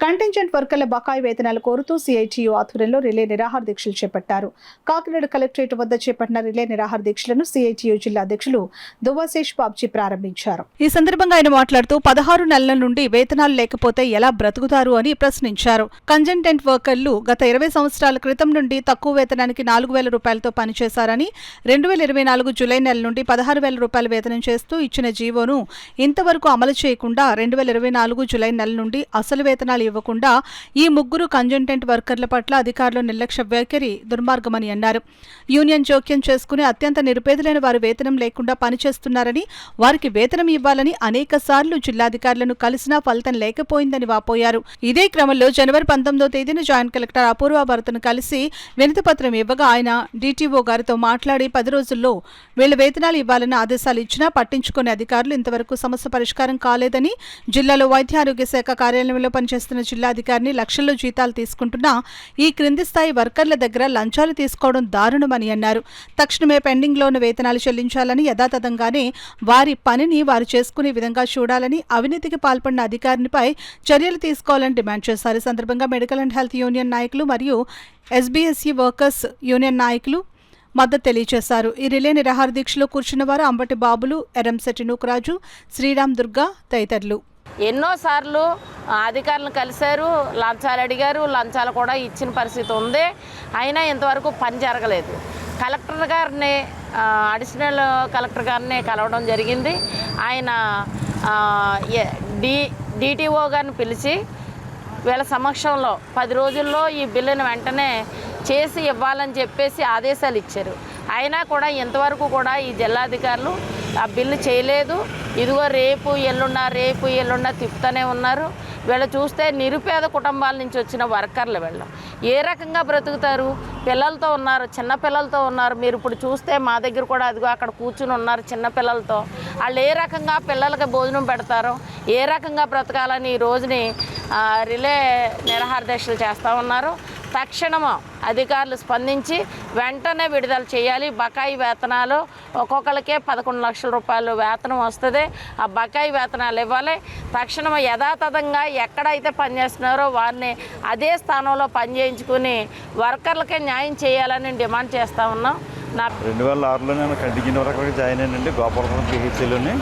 Contingent వర్కర్ల బకాయి వేతనాలు కోరుతూ సిఐటియు ఆధ్వర్యంలో రిలే నిరాహార దీక్షలు చేపట్టారు. కాకినాడ కలెక్టరేట్ వద్ద చేపట్టిన రిలే నిరాహార దీక్షలను సిఐటియు జిల్లా అధ్యక్షులు దువ్వాశేష్ బాబ్జీ ప్రారంభించారు. ఈ సందర్భంగా ఆయన మాట్లాడుతూ 16 నెలల నుండి వేతనాలు లేకపోతే ఎలా బ్రతుకుతారు అని ప్రశ్నించారు. కంజెంటెంట్ వర్కర్లు గత 20 సంవత్సరాల క్రితం నుండి తక్కువ వేతనానికి 4,000 రూపాయలతో పనిచేశారని 2024 జూలై నెల నుండి 16,000 రూపాయల వేతనం చేస్తూ ఇచ్చిన జీవోను ఇంతవరకు అమలు చేయకుండా 2024 జూలై నెల నుండి అసలు వేతనాలు ఇవ్వకుండా ఈ ముగ్గురు కంజెంటెంట్ వర్కర్ల పట్ల అధికారులు నిర్లక్ష్య వైఖరి దుర్మార్గమని అన్నారు. యూనియన్ జోక్యం చేసుకుని అత్యంత నిరుపేదలైన వారు వేతనం లేకుండా పనిచేస్తున్నారని, వారికి వేతనం ఇవ్వాలని అనేక సార్లు జిల్లాధికారులను కలిసినా ఫలితం లేకపోయిందని వాపోయారు. ఇదే క్రమంలో జనవరి 19వ తేదీన జాయింట్ కలెక్టర్ అపూర్వ భరత్ను కలిసి వినతిపత్రం ఇవ్వగా ఆయన డిటిఓ గారితో మాట్లాడి 10 రోజుల్లో వీళ్ల వేతనాలు ఇవ్వాలని ఆదేశాలు ఇచ్చినా పట్టించుకునే అధికారులు ఇంతవరకు సమస్య పరిష్కారం కాలేదని, జిల్లాలో వైద్య ఆరోగ్య శాఖ కార్యాలయంలో పనిచేస్తున్న జిల్లాధికారిని లక్షల్లో జీతాలు తీసుకుంటున్నా ఈ క్రింది స్థాయి వర్కర్ల దగ్గర లంచాలు తీసుకోవడం దారుణమని అన్నారు. తక్షణమే పెండింగ్ లో ఉన్న వేతనాలు చెల్లించాలని, యథాతథంగానే వారి పనిని వారు చేసుకునే విధంగా చూడాలని, అవినీతికి పాల్పడిన అధికారినిపై చర్యలు తీసుకోవాలని డిమాండ్ చేశారు. ఈ సందర్భంగా మెడికల్ అండ్ హెల్త్ యూనియన్ నాయకులు మరియు ఎస్బీఎస్ఈ వర్కర్స్ యూనియన్ నాయకులు మద్దతు తెలియజేశారు. ఈ రిలే నిరాహార దీక్షలో కూర్చున్న వారు అంబటి బాబులు, ఎరంశెట్టి నూకరాజు, శ్రీరామ్ దుర్గా తదితరులు. ఎన్నోసార్లు అధికారులను కలిశారు, లంచాలు అడిగారు, లంచాలు కూడా ఇచ్చిన పరిస్థితి ఉంది. అయినా ఇంతవరకు పని జరగలేదు. కలెక్టర్ గారిని, అడిషనల్ కలెక్టర్ గారిని కలవడం జరిగింది. ఆయన డిటిఓ గారిని పిలిచి వీళ్ళ సమక్షంలో 10 రోజుల్లో ఈ బిల్లును వెంటనే చేసి ఇవ్వాలని చెప్పేసి ఆదేశాలు ఇచ్చారు. అయినా కూడా ఇంతవరకు కూడా ఈ జిల్లాధికారులు ఆ బిల్లు చేయలేదు. ఇదిగో రేపు ఎల్లుండా తిప్పుతూనే ఉన్నారు. వీళ్ళు చూస్తే నిరుపేద కుటుంబాల నుంచి వచ్చిన వర్కర్లు వీళ్ళు ఏ రకంగా బ్రతుకుతారు? పిల్లలతో ఉన్నారు, చిన్న పిల్లలతో ఉన్నారు. మీరు ఇప్పుడు చూస్తే మా దగ్గర కూడా అదిగో అక్కడ కూర్చుని ఉన్నారు చిన్న పిల్లలతో. వాళ్ళు ఏ రకంగా పిల్లలకి భోజనం పెడతారో, ఏ రకంగా బ్రతకాలని ఈ రోజుని రిలే నిరాహార దీక్షలు చేస్తూ ఉన్నారు. తక్షణము అధికారులు స్పందించి వెంటనే విడుదల చేయాలి. బకాయి వేతనాలు ఒక్కొక్కరికే 11 లక్షల రూపాయలు వేతనం వస్తుంది. ఆ బకాయి వేతనాలు ఇవ్వాలి. తక్షణం యథాతథంగా ఎక్కడైతే పనిచేస్తున్నారో వారిని అదే స్థానంలో పనిచేయించుకుని వర్కర్లకే న్యాయం చేయాలని డిమాండ్ చేస్తూ ఉన్నాం. 2006లో నేను కంటిన్యూ వరకు జాయిన్ అయ్యానండి గోపాలపురం పిహెచ్సిలోని.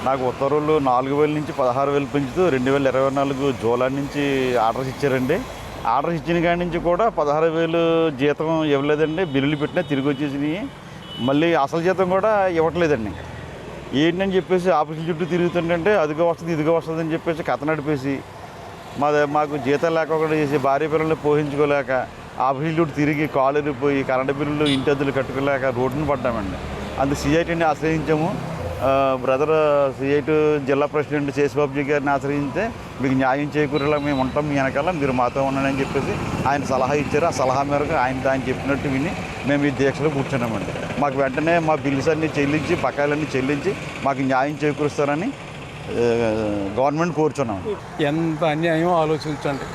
నాకు ఉత్తర్వులు 4,000 నుంచి 16,000 పెంచుతూ 2024 జూలై నుంచి ఆర్డర్స్ ఇచ్చారండి. ఆర్డర్స్ ఇచ్చిన కాడి నుంచి కూడా 16,000 జీతం ఇవ్వలేదండి. బిల్లులు పెట్టినా తిరిగి వచ్చేసినాయి. మళ్ళీ అసలు జీతం కూడా ఇవ్వట్లేదండి. ఏంటని చెప్పేసి ఆఫీసుల చుట్టూ తిరుగుతుంటే అదిగో వస్తుంది ఇదిగో వస్తుంది అని చెప్పేసి కథ నడిపేసి మాకు జీతం లేకుండా చేసి భార్య పిల్లల్ని పోషించుకోలేక ఆఫీసుల చుట్టూ తిరిగి కాలు ఎరిగిపోయి కరెంటు బిల్లులు ఇంటి అద్దెలు కట్టుకోలేక రోడ్డును పడ్డామండి. అందుకు సిఐటిని ఆశ్రయించాము. బ్రదర్ సిఐటి జిల్లా ప్రెసిడెంట్ శేషబాబుజీ గారిని ఆశ్రయిస్తే మీకు న్యాయం చేకూరేలా మేము ఉంటాం, మీ వెనకాల మీరు మాతో ఉన్నానని చెప్పేసి ఆయన సలహా ఇచ్చారు. ఆ సలహా మేరకు ఆయన చెప్పినట్టు విని మేము ఈ దీక్షలో కూర్చున్నామండి. మాకు వెంటనే మా బిల్స్ అన్నీ చెల్లించి బకాయిలన్నీ చెల్లించి మాకు న్యాయం చేకూరుస్తారని గవర్నమెంట్ కోరుచున్నాం. ఎంత అన్యాయం ఆలోచించండి.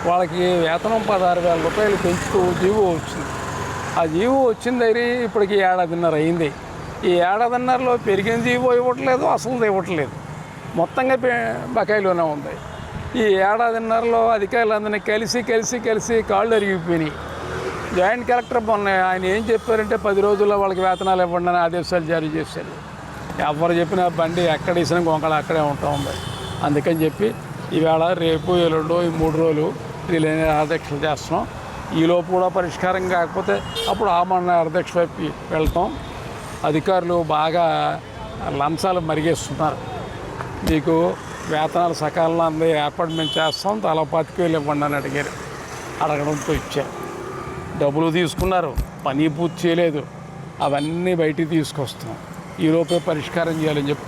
వాళ్ళకి వేతనం 16,000 రూపాయలు పెంచుతూ జీవో వచ్చింది. ఆ జీవో వచ్చిన దగ్గర ఇప్పటికి 1.5 అయింది. ఈ 1.5లో పెరిగిన జీవో ఇవ్వట్లేదు, అసలు ఇవ్వట్లేదు. మొత్తంగా బకాయిలోనే ఉంది. ఈ 1.5లో అధికారులందరినీ కలిసి కాళ్ళు అరిగిపోయినాయి. జాయింట్ కలెక్టర్ మొన్న ఆయన ఏం చెప్పారంటే 10 రోజుల్లో వాళ్ళకి వేతనాలు ఇవ్వండి అని ఆదేశాలు జారీ చేశారు. ఎవరు చెప్పినా బండి ఎక్కడ వేసినా గొంగళ అక్కడే ఉంటా ఉంది. అందుకని చెప్పి ఈవేళ రేపు ఎల్లుండో ఈ 3 రోజులు రిలే నిరాహార చేస్తున్నాం. ఈలోపు కూడా పరిష్కారం కాకపోతే అప్పుడు ఆమరణ నిరాహార వైపు వెళ్తాం. అధికారులు బాగా లంచాలు మరిగేస్తున్నారు. మీకు వేతనాలు సకాలంలో అందే ఏర్పాటు మేము చేస్తాం, తలా 25,000 ఇవ్వండి అని అడగడంతో ఇచ్చారు. డబ్బులు తీసుకున్నారు, పని పూర్తి చేయలేదు. అవన్నీ బయటికి తీసుకొస్తున్నాం. ఈలోపే పరిష్కారం చేయాలని చెప్పి